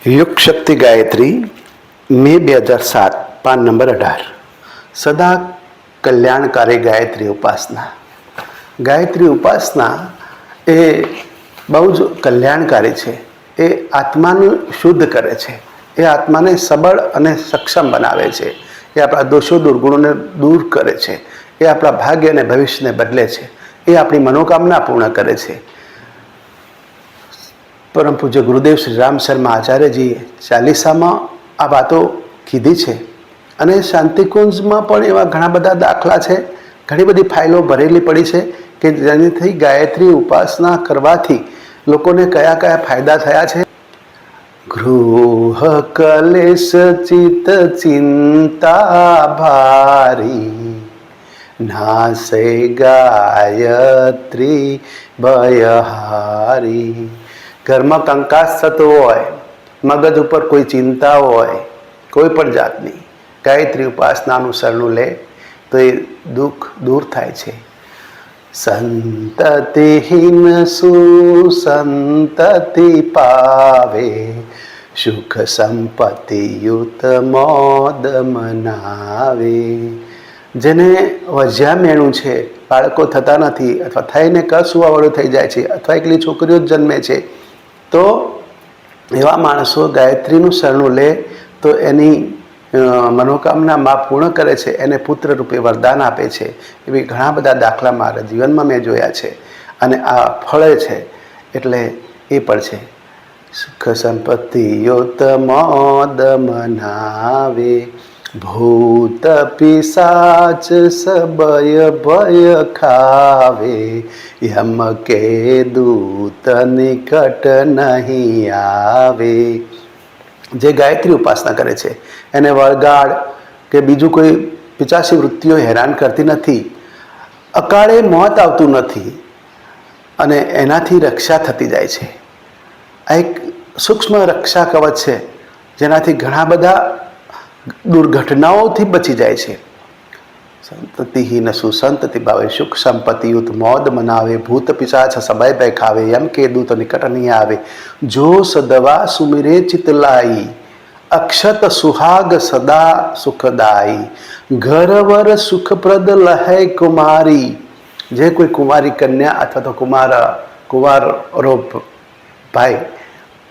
યુગ શક્તિ ગાયત્રી મે 2007 PAN number 18 સદા કલ્યાણકારી ગાયત્રી ઉપાસના। ગાયત્રી ઉપાસના એ બહુ જ કલ્યાણકારી છે। એ આત્માને શુદ્ધ કરે છે, એ આત્માને સબળ અને સક્ષમ બનાવે છે, એ આપણા દોષો દુર્ગુણોને દૂર કરે છે, એ આપણા ભાગ્ય અને ભવિષ્યને બદલે છે, એ આપણી મનોકામના પૂર્ણ કરે છે। परम पूज्य गुरुदेव श्री राम शर्मा आचार्य जी चालीसा में आ बातों कीधी है अने शांतिकुंज में पण एवा घणा बधा दाखला है, घणी बधी फाइलों भरेली पड़ी है कि जेनाथी गायत्री उपासना करवाथी लोकोने कया कया फायदा थया छे। गृह कलेश चित चिंता भारी नासे गायत्री भयहारी। घर में कंकास थतो होय, मगज पर कोई चिंता होय कोईपण जातनी, गायत्री उपासनानुं शरणुं ले तो ये दुख दूर थाय छे। संततिहीन सुसंतति पावे सुख संपत्ति युत मोद मनावे। जेने वज्या मेणुं छे, बाळको थता नथी अथवा थईने कसुवावाळुं थई जाय छे अथवा एकली छोकरीओ ज जन्मे छे, तो एवा माणसों गायत्रीनुं शरणुं ले तो एनी मनोकामना मां पूर्ण करे छे, एने पुत्र रूपे वरदान आपे छे। एवी घणा बधा दाखला मारा जीवनमां मैं जोया छे अने आ फळे छे एटले ए पण छे। सुख संपत्ति योत मोद मनावे भूत पिशाच सबय भय खावे यम के दूत निकट नहीं आवे। जे गायत्री उपासना करे छे एने वळगाड़ के बीजू कोई पिचासी वृत्तिओ हैरान करती नथी, अकाळे मौत आवतुं नथी अने एनाथी रक्षा थती जाय छे। आ एक सूक्ष्म रक्षा कवच छे जेनाथी घणा बधा दुर्घटनाओं बची जाए छे। संततिहीन सुसंतति भावे सुख संपत्ति युत मौद मनावे भूत पिशाच सबय भय खावे यम के दूत निकट नहीं आवे। जो सदवा सुमिरे चितलाई अक्षत सुहाग सदा सुखदाई घरवर सुखप्रद लहै कुमारी। जे कोई कुमारी कन्या अथवा तो कुमार भाई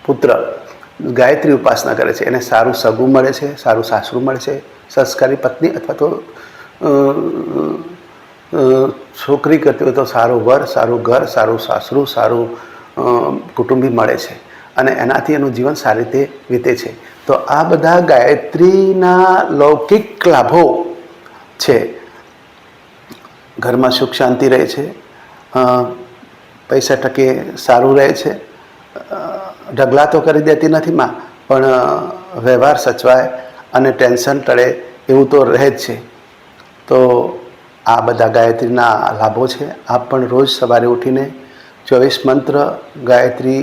पुत्र गायत्री उपासना करे छे एने सारू सगुं मळे छे, सारू सासरू मळे छे, संस्कारी पत्नी अथवा तो छोकरी करती हो तो सारू वर, सारू घर, सारू सासरू, सारू कुटुंबी मळे छे अने एनाथी एनुं जीवन सारी रीते वीते छे। तो आ बधा गायत्रीना लौकिक लाभो छे। घर में सुख शांति रहे छे, पैसा टके सारू रहे छे, ढगला तो करी देती नहीं माँ पण व्यवहार सचवाय अने टेन्शन टळे एवं तो रहे ज छे। तो आ बधा गायत्रीना लाभो छे। आप पण रोज सवारे उठीने 24 मंत्र गायत्री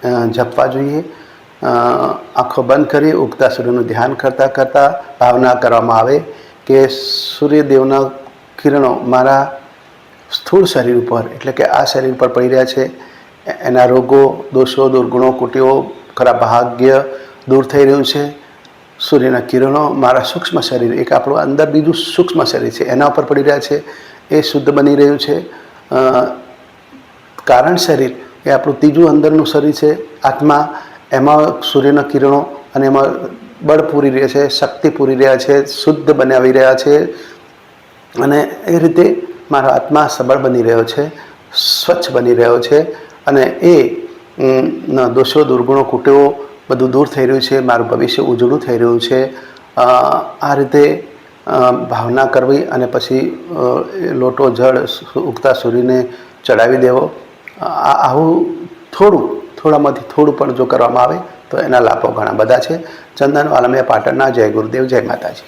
जपवा जोईए। आँखों बंद करी उगता सूर्यનું ध्यान करता करता भावना करवामां आवे कि सूर्यदेवना किरणों मारा स्थूल शरीर पर एटले के आ शरीर पर पड़ी रह्या छे, एना रोगों दोषों दुर्गुणों कुटियों खराब भाग्य दूर थई रह्युं छे। सूर्यना किरणों मारा सूक्ष्म शरीर एक आपणुं अंदर बीजું सूक्ष्म शरीर है एना पर पड़ी रह्या छे, ए शुद्ध बनी रह्युं छे। कारण शरीर ए आपणुं तीजुं अंदरनुं शरीर है आत्मा, एमां सूर्यना किरणों अने एमां बळ पूरी रह्या छे, शक्ति पूरी रह्या छे, शुद्ध बनावी रह्या छे अने ए रीते मारो आत्मा सबळ बनी रह्यो छे, स्वच्छ बनी रह्यो छे अने ए दोषो दुर्गुणों कुटेवो बधुं दूर थई रह्युं छे, मारुं भविष्य उजळुं थई रह्युं छे। आ रीते भावना करवी अने पछी लोटो जळ उगता सूर्यने चढ़ावी देवो। आवुं थोड़ामांथी थोड़ुं पण जो करवामां आवे तो एना लाभो घणा बधा छे। चंदन वालमिया पाटणना जय गुरुदेव, जय माताजी।